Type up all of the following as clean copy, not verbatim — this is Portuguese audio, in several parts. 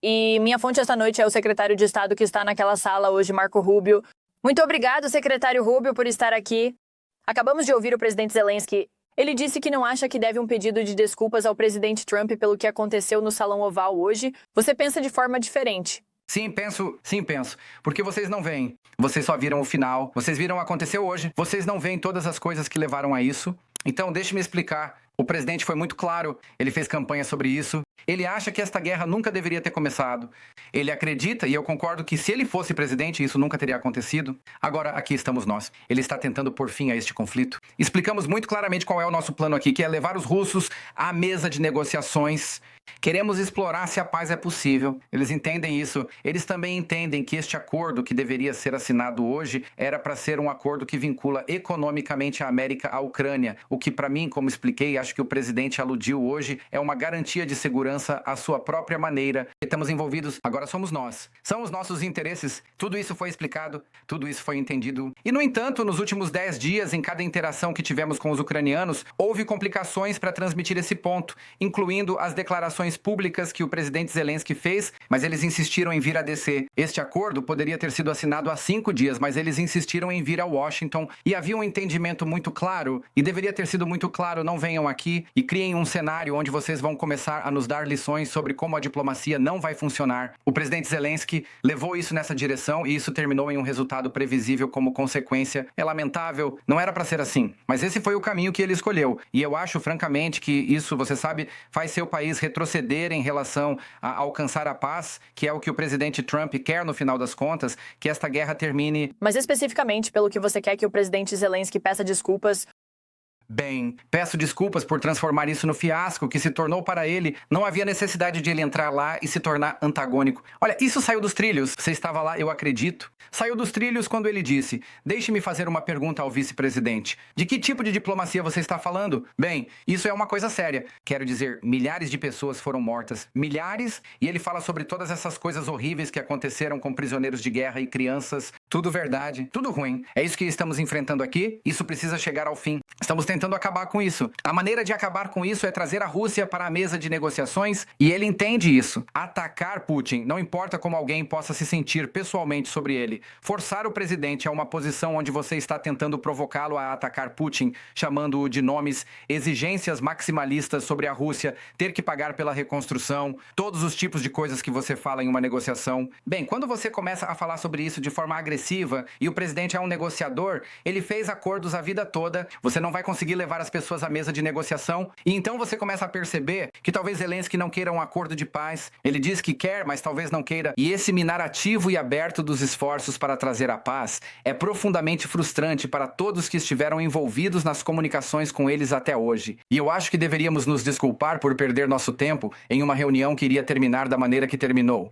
E minha fonte esta noite é o secretário de Estado que está naquela sala hoje, Marco Rubio. Muito obrigado, secretário Rubio, por estar aqui. Acabamos de ouvir o presidente Zelensky. Ele disse que não acha que deve um pedido de desculpas ao presidente Trump pelo que aconteceu no Salão Oval hoje. Você pensa de forma diferente. Sim, penso. Porque vocês não veem. Vocês só viram o final. Vocês viram o que aconteceu hoje. Vocês não veem todas as coisas que levaram a isso. Então, deixe-me explicar. O presidente foi muito claro. Ele fez campanha sobre isso. Ele acha que esta guerra nunca deveria ter começado. Ele acredita, e eu concordo, que se ele fosse presidente, isso nunca teria acontecido. Agora, aqui estamos nós. Ele está tentando pôr fim a este conflito. Explicamos muito claramente qual é o nosso plano aqui, que é levar os russos à mesa de negociações. Queremos explorar se a paz é possível. Eles entendem isso. Eles também entendem que este acordo que deveria ser assinado hoje era para ser um acordo que vincula economicamente a América à Ucrânia. O que, para mim, como expliquei, acho que o presidente aludiu hoje, é uma garantia de segurança à sua própria maneira. Estamos envolvidos, agora somos nós. São os nossos interesses. Tudo isso foi explicado, tudo isso foi entendido. E, no entanto, nos últimos 10 dias, em cada interação que tivemos com os ucranianos, houve complicações para transmitir esse ponto, incluindo as declarações públicas que o presidente Zelensky fez, mas eles insistiram em vir a DC. Este acordo poderia ter sido assinado há 5 dias, mas eles insistiram em vir a Washington e havia um entendimento muito claro, e deveria ter sido muito claro: não venham aqui e criem um cenário onde vocês vão começar a nos dar lições sobre como a diplomacia não vai funcionar. O presidente Zelensky levou isso nessa direção e isso terminou em um resultado previsível como consequência. É lamentável, não era para ser assim, mas esse foi o caminho que ele escolheu. E eu acho, francamente, que isso, você sabe, faz seu país retroceder em relação a alcançar a paz, que é o que o presidente Trump quer no final das contas, que esta guerra termine. Mas especificamente pelo que você quer que o presidente Zelensky peça desculpas. Bem, peço desculpas por transformar isso no fiasco que se tornou para ele. Não havia necessidade de ele entrar lá e se tornar antagônico. Olha, isso saiu dos trilhos. Você estava lá, eu acredito. Saiu dos trilhos quando ele disse: deixe-me fazer uma pergunta ao vice-presidente. De que tipo de diplomacia você está falando? Bem, isso é uma coisa séria. Quero dizer, milhares de pessoas foram mortas. Milhares, e ele fala sobre todas essas coisas horríveis que aconteceram com prisioneiros de guerra e crianças. Tudo verdade, tudo ruim. É isso que estamos enfrentando aqui. Isso precisa chegar ao fim. Estamos tentando acabar com isso. A maneira de acabar com isso é trazer a Rússia para a mesa de negociações, e ele entende isso. Atacar Putin, não importa como alguém possa se sentir pessoalmente sobre ele. Forçar o presidente a uma posição onde você está tentando provocá-lo a atacar Putin, chamando-o de nomes, exigências maximalistas sobre a Rússia, ter que pagar pela reconstrução, todos os tipos de coisas que você fala em uma negociação. Bem, quando você começa a falar sobre isso de forma agressiva e o presidente é um negociador, ele fez acordos a vida toda, você não vai conseguir levar as pessoas à mesa de negociação, e então você começa a perceber que talvez Zelensky não queira um acordo de paz. Ele diz que quer, mas talvez não queira. E esse minar ativo e aberto dos esforços para trazer a paz é profundamente frustrante para todos que estiveram envolvidos nas comunicações com eles até hoje. E eu acho que deveríamos nos desculpar por perder nosso tempo em uma reunião que iria terminar da maneira que terminou.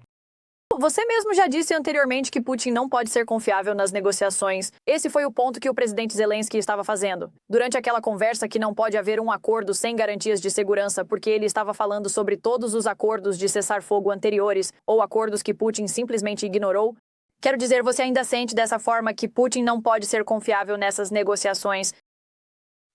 Você mesmo já disse anteriormente que Putin não pode ser confiável nas negociações. Esse foi o ponto que o presidente Zelensky estava fazendo. Durante aquela conversa que não pode haver um acordo sem garantias de segurança, porque ele estava falando sobre todos os acordos de cessar-fogo anteriores, ou acordos que Putin simplesmente ignorou. Quero dizer, você ainda sente dessa forma que Putin não pode ser confiável nessas negociações?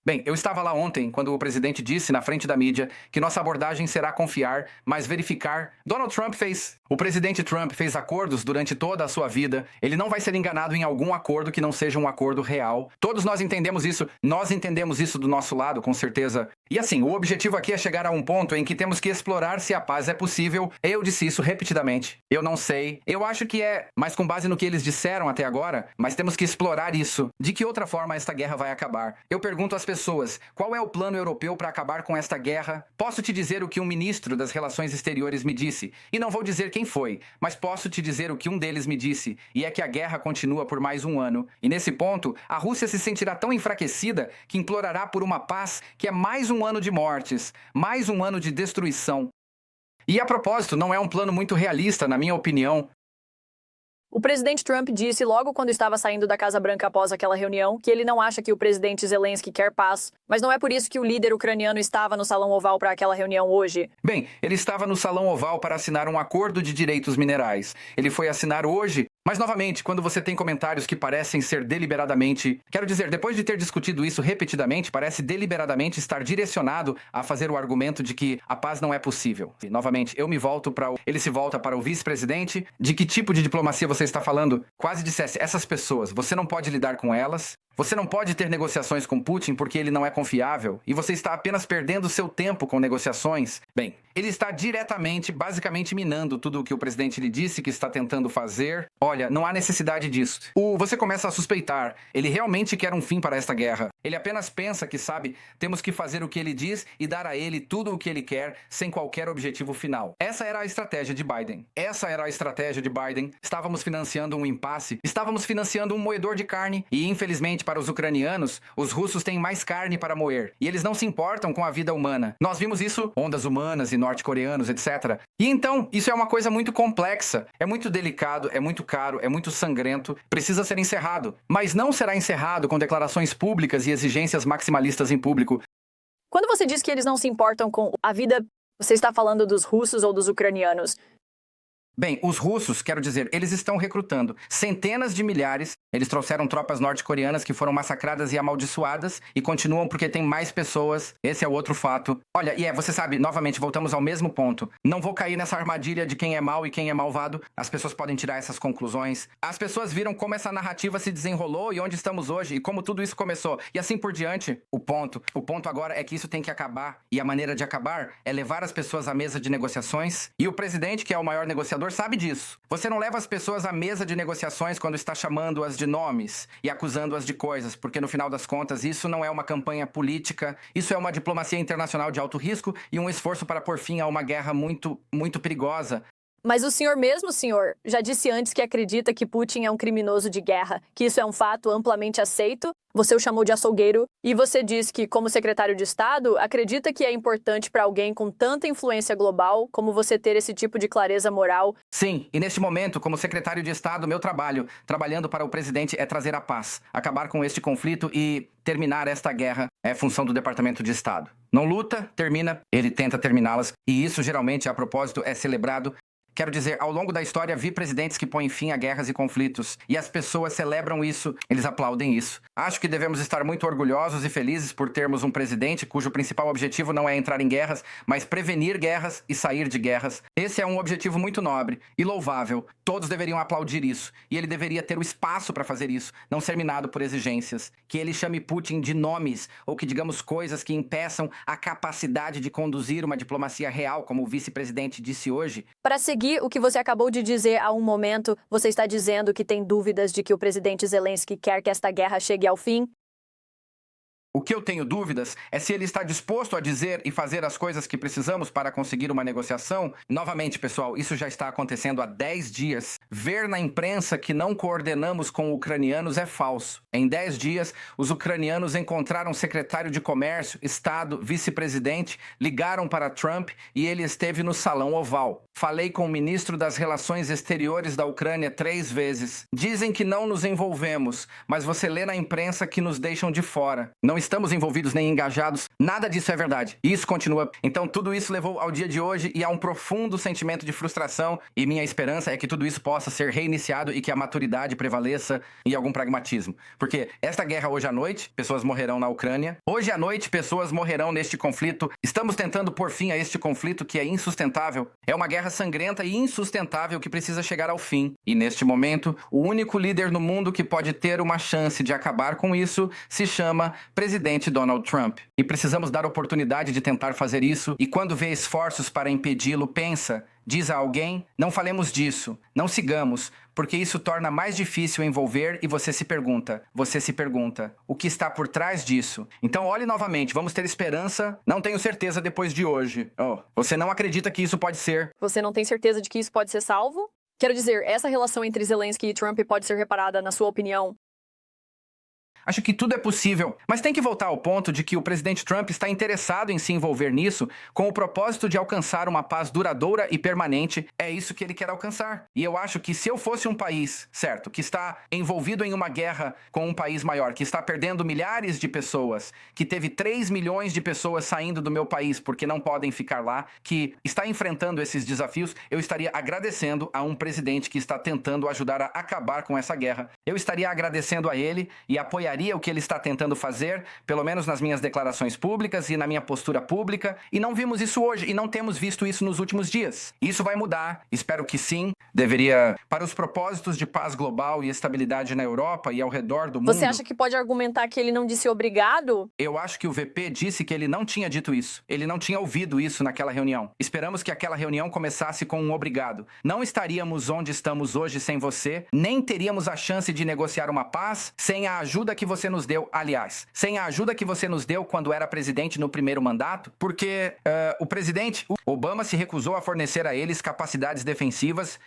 Bem, eu estava lá ontem, quando o presidente disse na frente da mídia que nossa abordagem será confiar, mas verificar. Donald Trump fez. O presidente Trump fez acordos durante toda a sua vida. Ele não vai ser enganado em algum acordo que não seja um acordo real. Todos nós entendemos isso. Nós entendemos isso do nosso lado, com certeza. E assim, o objetivo aqui é chegar a um ponto em que temos que explorar se a paz é possível. Eu disse isso repetidamente. Eu não sei. Eu acho que é, mas com base no que eles disseram até agora, mas temos que explorar isso. De que outra forma esta guerra vai acabar? Eu pergunto às pessoas: qual é o plano europeu para acabar com esta guerra? Posso te dizer o que um ministro das Relações Exteriores me disse, e não vou dizer quem foi, mas posso te dizer o que um deles me disse, e é que a guerra continua por mais um ano. E nesse ponto, a Rússia se sentirá tão enfraquecida que implorará por uma paz que é mais um ano de mortes, mais um ano de destruição. E a propósito, não é um plano muito realista, na minha opinião. O presidente Trump disse logo quando estava saindo da Casa Branca após aquela reunião que ele não acha que o presidente Zelensky quer paz, mas não é por isso que o líder ucraniano estava no Salão Oval para aquela reunião hoje. Bem, ele estava no Salão Oval para assinar um acordo de direitos minerais. Ele foi assinar hoje Mas, novamente, quando você tem comentários que parecem ser deliberadamente... Quero dizer, depois de ter discutido isso repetidamente, parece deliberadamente estar direcionado a fazer o argumento de que a paz não é possível. E, novamente, ele se volta para o vice-presidente. De que tipo de diplomacia você está falando? Quase dissesse, essas pessoas, você não pode lidar com elas. Você não pode ter negociações com Putin porque ele não é confiável e você está apenas perdendo seu tempo com negociações. Bem, ele está diretamente, basicamente minando tudo o que o presidente lhe disse que está tentando fazer. Olha, não há necessidade disso. Você começa a suspeitar. Ele realmente quer um fim para esta guerra. Ele apenas pensa que, sabe, temos que fazer o que ele diz e dar a ele tudo o que ele quer sem qualquer objetivo final. Essa era a estratégia de Biden. Estávamos financiando um impasse. Estávamos financiando um moedor de carne e, infelizmente, para os ucranianos, os russos têm mais carne para moer. E eles não se importam com a vida humana. Nós vimos isso, ondas humanas e norte-coreanos, etc. E então, isso é uma coisa muito complexa. É muito delicado, é muito caro, é muito sangrento. Precisa ser encerrado. Mas não será encerrado com declarações públicas e exigências maximalistas em público. Quando você diz que eles não se importam com a vida, você está falando dos russos ou dos ucranianos? Bem, os russos, quero dizer, eles estão recrutando centenas de milhares. Eles trouxeram tropas norte-coreanas que foram massacradas e amaldiçoadas e continuam porque tem mais pessoas. Esse é o outro fato. Olha, você sabe, novamente, voltamos ao mesmo ponto. Não vou cair nessa armadilha de quem é mau e quem é malvado. As pessoas podem tirar essas conclusões. As pessoas viram como essa narrativa se desenrolou e onde estamos hoje e como tudo isso começou. E assim por diante. O ponto agora é que isso tem que acabar. E a maneira de acabar é levar as pessoas à mesa de negociações. E o presidente, que é o maior negociador, sabe disso. Você não leva as pessoas à mesa de negociações quando está chamando-as de nomes e acusando-as de coisas, porque no final das contas isso não é uma campanha política, isso é uma diplomacia internacional de alto risco e um esforço para pôr fim a uma guerra muito, muito perigosa. Mas o senhor mesmo, senhor, já disse antes que acredita que Putin é um criminoso de guerra, que isso é um fato amplamente aceito. Você o chamou de açougueiro e você diz que, como secretário de Estado, acredita que é importante para alguém com tanta influência global como você ter esse tipo de clareza moral. Sim, e neste momento, como secretário de Estado, meu trabalho, trabalhando para o presidente, é trazer a paz, acabar com este conflito e terminar esta guerra é função do Departamento de Estado. Não luta, termina, ele tenta terminá-las e isso geralmente, a propósito, é celebrado. Quero dizer, ao longo da história, vi presidentes que põem fim a guerras e conflitos. E as pessoas celebram isso, eles aplaudem isso. Acho que devemos estar muito orgulhosos e felizes por termos um presidente cujo principal objetivo não é entrar em guerras, mas prevenir guerras e sair de guerras. Esse é um objetivo muito nobre e louvável. Todos deveriam aplaudir isso. E ele deveria ter o espaço para fazer isso, não ser minado por exigências. Que ele chame Putin de nomes, ou que digamos coisas que impeçam a capacidade de conduzir uma diplomacia real, como o vice-presidente disse hoje. Para seguir o que você acabou de dizer há um momento, você está dizendo que tem dúvidas de que o presidente Zelensky quer que esta guerra chegue ao fim? O que eu tenho dúvidas é se ele está disposto a dizer e fazer as coisas que precisamos para conseguir uma negociação. Novamente, pessoal, isso já está acontecendo há 10 dias. Ver na imprensa que não coordenamos com ucranianos é falso. Em 10 dias, os ucranianos encontraram secretário de Comércio, Estado, vice-presidente, ligaram para Trump e ele esteve no Salão Oval. Falei com o ministro das Relações Exteriores da Ucrânia 3 vezes. Dizem que não nos envolvemos, mas você lê na imprensa que nos deixam de fora. Não estamos envolvidos nem engajados. Nada disso é verdade. Isso continua. Então tudo isso levou ao dia de hoje e a um profundo sentimento de frustração. E minha esperança é que tudo isso possa ser reiniciado e que a maturidade prevaleça e algum pragmatismo. Porque esta guerra hoje à noite, pessoas morrerão na Ucrânia. Hoje à noite, pessoas morrerão neste conflito. Estamos tentando pôr fim a este conflito que é insustentável. É uma guerra sangrenta e insustentável que precisa chegar ao fim. E neste momento, o único líder no mundo que pode ter uma chance de acabar com isso se chama presidente Donald Trump. E precisamos dar oportunidade de tentar fazer isso. E quando vê esforços para impedi-lo, pensa, diz a alguém, não falemos disso, não sigamos, porque isso torna mais difícil envolver e você se pergunta, o que está por trás disso? Então olhe novamente, vamos ter esperança, não tenho certeza depois de hoje. Você não acredita que isso pode ser? Você não tem certeza de que isso pode ser salvo? Quero dizer, essa relação entre Zelensky e Trump pode ser reparada, na sua opinião? Acho que tudo é possível, mas tem que voltar ao ponto de que o presidente Trump está interessado em se envolver nisso com o propósito de alcançar uma paz duradoura e permanente. É isso que ele quer alcançar. E eu acho que se eu fosse um país, certo, que está envolvido em uma guerra com um país maior, que está perdendo milhares de pessoas, que teve 3 milhões de pessoas saindo do meu país porque não podem ficar lá, que está enfrentando esses desafios, eu estaria agradecendo a um presidente que está tentando ajudar a acabar com essa guerra. Eu estaria agradecendo a ele e apoiaria o que ele está tentando fazer, pelo menos nas minhas declarações públicas e na minha postura pública, e não vimos isso hoje, e não temos visto isso nos últimos dias. Isso vai mudar, espero que sim. Deveria, para os propósitos de paz global e estabilidade na Europa e ao redor do mundo... Você acha que pode argumentar que ele não disse obrigado? Eu acho que o VP disse que ele não tinha dito isso. Ele não tinha ouvido isso naquela reunião. Esperamos que aquela reunião começasse com um obrigado. Não estaríamos onde estamos hoje sem você, nem teríamos a chance de negociar uma paz sem a ajuda que você nos deu, aliás, sem a ajuda que você nos deu quando era presidente no primeiro mandato, porque o presidente Obama se recusou a fornecer a eles capacidades defensivas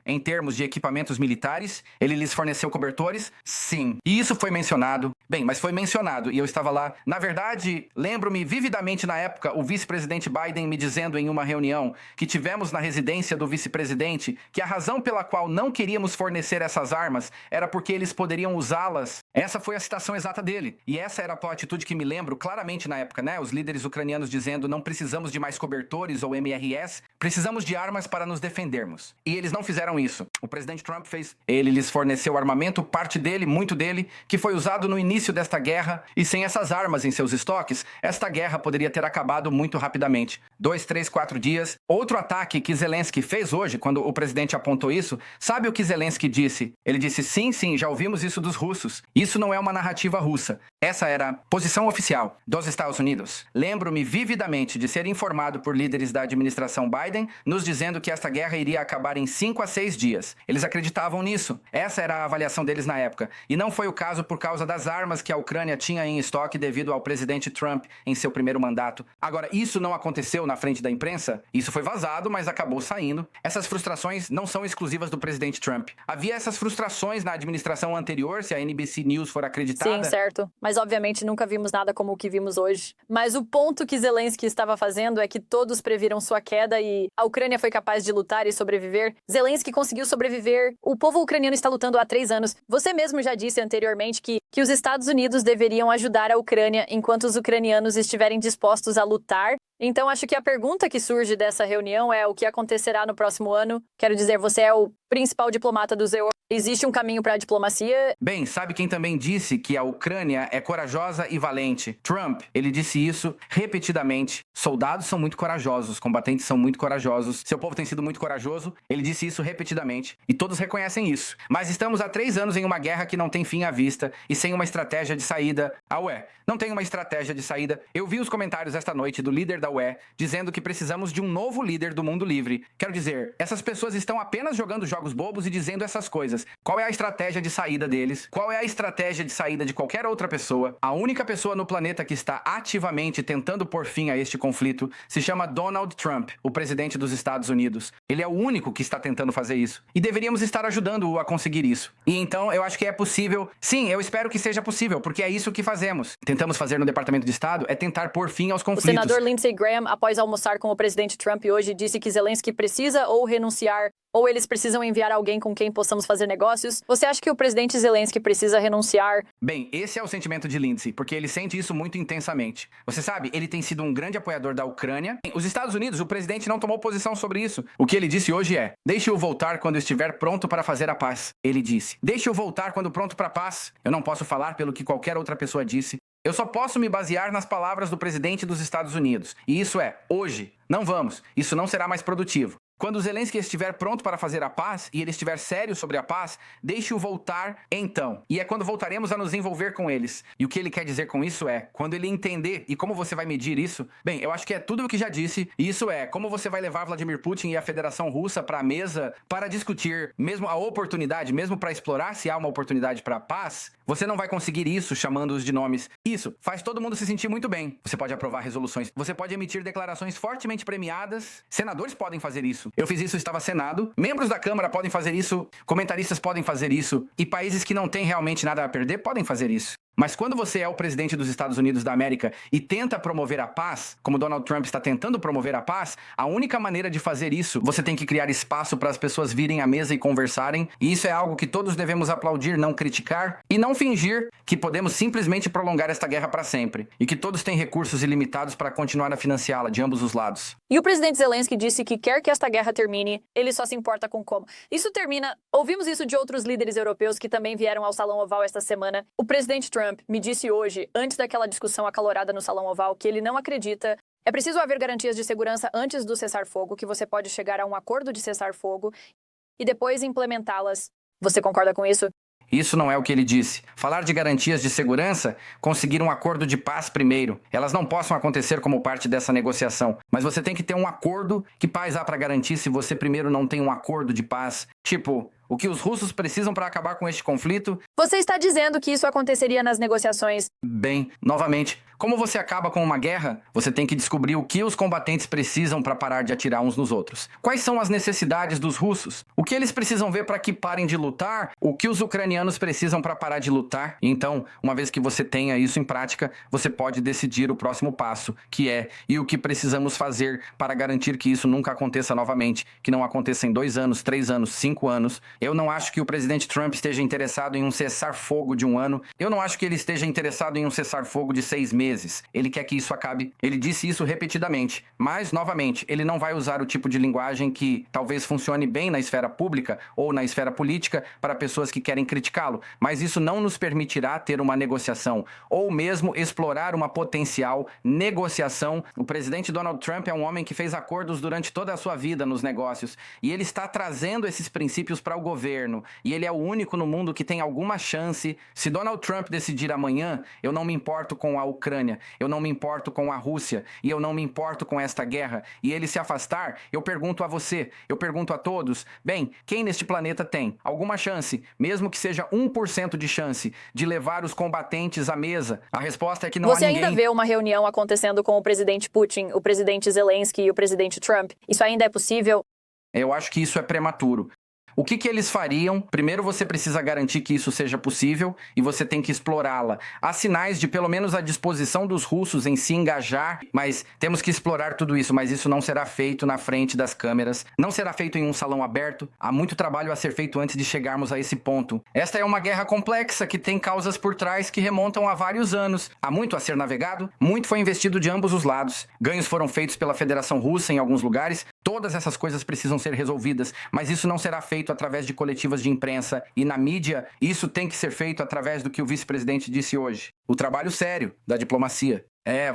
em termos de equipamentos militares. Ele lhes forneceu cobertores? Sim. E isso foi mencionado. Bem, mas foi mencionado e eu estava lá. Na verdade, lembro-me vividamente na época o vice-presidente Biden me dizendo em uma reunião que tivemos na residência do vice-presidente que a razão pela qual não queríamos fornecer essas armas era porque eles poderiam usá-las. Essa foi a citação exata dele. E essa era a atitude que me lembro claramente na época, né? Os líderes ucranianos dizendo não precisamos de mais cobertores ou MRS, precisamos de armas para nos defendermos. E eles não fizeram isso. O presidente Trump fez. Ele lhes forneceu armamento, parte dele, muito dele, que foi usado no início desta guerra, e sem essas armas em seus estoques, esta guerra poderia ter acabado muito rapidamente. 2, 3, 4 dias. Outro ataque que Zelensky fez hoje, quando o presidente apontou isso, sabe o que Zelensky disse? Ele disse, sim, já ouvimos isso dos russos. Isso não é uma narrativa russa. Essa era a posição oficial dos Estados Unidos. Lembro-me vividamente de ser informado por líderes da administração Biden, nos dizendo que esta guerra iria acabar em 5 a 6 dias. Eles acreditavam nisso. Essa era a avaliação deles na época. E não foi o caso por causa das armas que a Ucrânia tinha em estoque devido ao presidente Trump em seu primeiro mandato. Agora, isso não aconteceu na frente da imprensa? Isso foi vazado, mas acabou saindo. Essas frustrações não são exclusivas do presidente Trump. Havia essas frustrações na administração anterior, se a NBC News for acreditada. Sim, certo. Mas obviamente nunca vimos nada como o que vimos hoje. Mas o ponto que Zelensky estava fazendo é que todos previram sua queda e a Ucrânia foi capaz de lutar e sobreviver. Zelensky conseguiu sobreviver. O povo ucraniano está lutando há 3 anos. Você mesmo já disse anteriormente que os Estados Unidos deveriam ajudar a Ucrânia enquanto os ucranianos estiverem dispostos a lutar. Então, acho que a pergunta que surge dessa reunião é o que acontecerá no próximo ano. Quero dizer, você é o principal diplomata do ZEU. Existe um caminho para a diplomacia? Bem, sabe quem também disse que a Ucrânia é corajosa e valente? Trump. Ele disse isso repetidamente. Soldados são muito corajosos, combatentes são muito corajosos. Seu povo tem sido muito corajoso. Ele disse isso repetidamente. E todos reconhecem isso. Mas estamos há 3 anos em uma guerra que não tem fim à vista e sem uma estratégia de saída. A UE não tem uma estratégia de saída. Eu vi os comentários esta noite do líder da UE dizendo que precisamos de um novo líder do mundo livre. Quero dizer, essas pessoas estão apenas jogando jogos bobos e dizendo essas coisas. Qual é a estratégia de saída deles? Qual é a estratégia de saída de qualquer outra pessoa? A única pessoa no planeta que está ativamente tentando pôr fim a este conflito se chama Donald Trump, o presidente dos Estados Unidos. Ele é o único que está tentando fazer isso. E deveríamos estar ajudando-o a conseguir isso. E então eu acho que é possível. Sim, eu espero que seja possível, porque é isso que fazemos. Tentamos fazer no Departamento de Estado é tentar pôr fim aos conflitos. O senador Lindsey Graham, após almoçar com o presidente Trump hoje, disse que Zelensky precisa ou renunciar ou eles precisam enviar alguém com quem possamos fazer negócios. Você acha que o presidente Zelensky precisa renunciar? Bem, esse é o sentimento de Lindsey, porque ele sente isso muito intensamente. Você sabe, ele tem sido um grande apoiador da Ucrânia. Os Estados Unidos, o presidente não tomou posição sobre isso. O que ele disse hoje é: deixe-o voltar quando estiver pronto para fazer a paz. Ele disse: deixe-o voltar quando pronto para a paz. Eu não posso falar pelo que qualquer outra pessoa disse. Eu só posso me basear nas palavras do presidente dos Estados Unidos. E isso é, hoje. Não vamos. Isso não será mais produtivo. Quando Zelensky estiver pronto para fazer a paz e ele estiver sério sobre a paz, deixe-o voltar então. E é quando voltaremos a nos envolver com eles. E o que ele quer dizer com isso é, quando ele entender, e como você vai medir isso? Bem, eu acho que é tudo o que já disse, e isso é, como você vai levar Vladimir Putin e a Federação Russa para a mesa para discutir mesmo a oportunidade, mesmo para explorar se há uma oportunidade para a paz. Você não vai conseguir isso chamando-os de nomes. Isso faz todo mundo se sentir muito bem. Você pode aprovar resoluções, você pode emitir declarações fortemente premiadas. Senadores podem fazer isso. Eu fiz isso, estava Senado. Membros da Câmara podem fazer isso. Comentaristas podem fazer isso. E países que não têm realmente nada a perder podem fazer isso. Mas quando você é o presidente dos Estados Unidos da América e tenta promover a paz, como Donald Trump está tentando promover a paz, a única maneira de fazer isso, você tem que criar espaço para as pessoas virem à mesa e conversarem. E isso é algo que todos devemos aplaudir, não criticar e não fingir que podemos simplesmente prolongar esta guerra para sempre e que todos têm recursos ilimitados para continuar a financiá-la de ambos os lados. E o presidente Zelensky disse que quer que esta guerra termine, ele só se importa com como. Isso termina. Ouvimos isso de outros líderes europeus que também vieram ao Salão Oval esta semana. O presidente Trump me disse hoje, antes daquela discussão acalorada no Salão Oval, que ele não acredita. É preciso haver garantias de segurança antes do cessar-fogo, que você pode chegar a um acordo de cessar-fogo e depois implementá-las. Você concorda com isso? Isso não é o que ele disse. Falar de garantias de segurança, conseguir um acordo de paz primeiro. Elas não possam acontecer como parte dessa negociação. Mas você tem que ter um acordo. Que paz há para garantir se você primeiro não tem um acordo de paz? Tipo, o que os russos precisam para acabar com este conflito? Você está dizendo que isso aconteceria nas negociações? Bem, novamente, como você acaba com uma guerra, você tem que descobrir o que os combatentes precisam para parar de atirar uns nos outros. Quais são as necessidades dos russos? O que eles precisam ver para que parem de lutar? O que os ucranianos precisam para parar de lutar? Então, uma vez que você tenha isso em prática, você pode decidir o próximo passo, que é e o que precisamos fazer para garantir que isso nunca aconteça novamente, que não aconteça em 2 anos, 3 anos, 5 anos. Eu não acho que o presidente Trump esteja interessado em um cessar-fogo de 1 ano. Eu não acho que ele esteja interessado em um cessar-fogo de 6 meses. Ele quer que isso acabe. Ele disse isso repetidamente. Mas, novamente, ele não vai usar o tipo de linguagem que talvez funcione bem na esfera pública ou na esfera política para pessoas que querem criticá-lo. Mas isso não nos permitirá ter uma negociação ou mesmo explorar uma potencial negociação. O presidente Donald Trump é um homem que fez acordos durante toda a sua vida nos negócios e ele está trazendo esses princípios para o governo. E ele é o único no mundo que tem alguma chance. Se Donald Trump decidir amanhã, eu não me importo com a Ucrânia, eu não me importo com a Rússia e eu não me importo com esta guerra, e ele se afastar, eu pergunto a você, eu pergunto a todos, bem, quem neste planeta tem alguma chance, mesmo que seja 1% de chance, de levar os combatentes à mesa? A resposta é que não há Você ninguém... ainda vê uma reunião acontecendo com o presidente Putin, o presidente Zelensky e o presidente Trump? Isso ainda é possível? Eu acho que isso é prematuro. O que eles fariam? Primeiro você precisa garantir que isso seja possível e você tem que explorá-la. Há sinais de pelo menos a disposição dos russos em se engajar, mas temos que explorar tudo isso, mas isso não será feito na frente das câmeras, não será feito em um salão aberto. Há muito trabalho a ser feito antes de chegarmos a esse ponto. Esta é uma guerra complexa que tem causas por trás que remontam a vários anos. Há muito a ser navegado, muito foi investido de ambos os lados. Ganhos foram feitos pela Federação Russa em alguns lugares. Todas essas coisas precisam ser resolvidas, mas isso não será feito através de coletivas de imprensa e na mídia. Isso tem que ser feito através do que o vice-presidente disse hoje. O trabalho sério da diplomacia.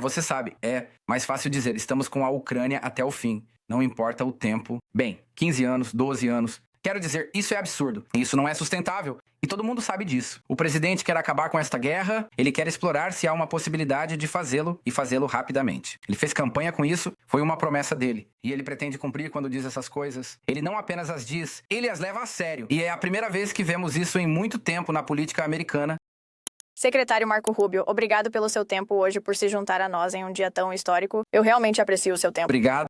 Você sabe, é mais fácil dizer, estamos com a Ucrânia até o fim. Não importa o tempo. Bem, 15 anos, 12 anos. Quero dizer, isso é absurdo. Isso não é sustentável. E todo mundo sabe disso. O presidente quer acabar com esta guerra, ele quer explorar se há uma possibilidade de fazê-lo e fazê-lo rapidamente. Ele fez campanha com isso, foi uma promessa dele. E ele pretende cumprir quando diz essas coisas. Ele não apenas as diz, ele as leva a sério. E é a primeira vez que vemos isso em muito tempo na política americana. Secretário Marco Rubio, obrigado pelo seu tempo hoje por se juntar a nós em um dia tão histórico. Eu realmente aprecio o seu tempo. Obrigado.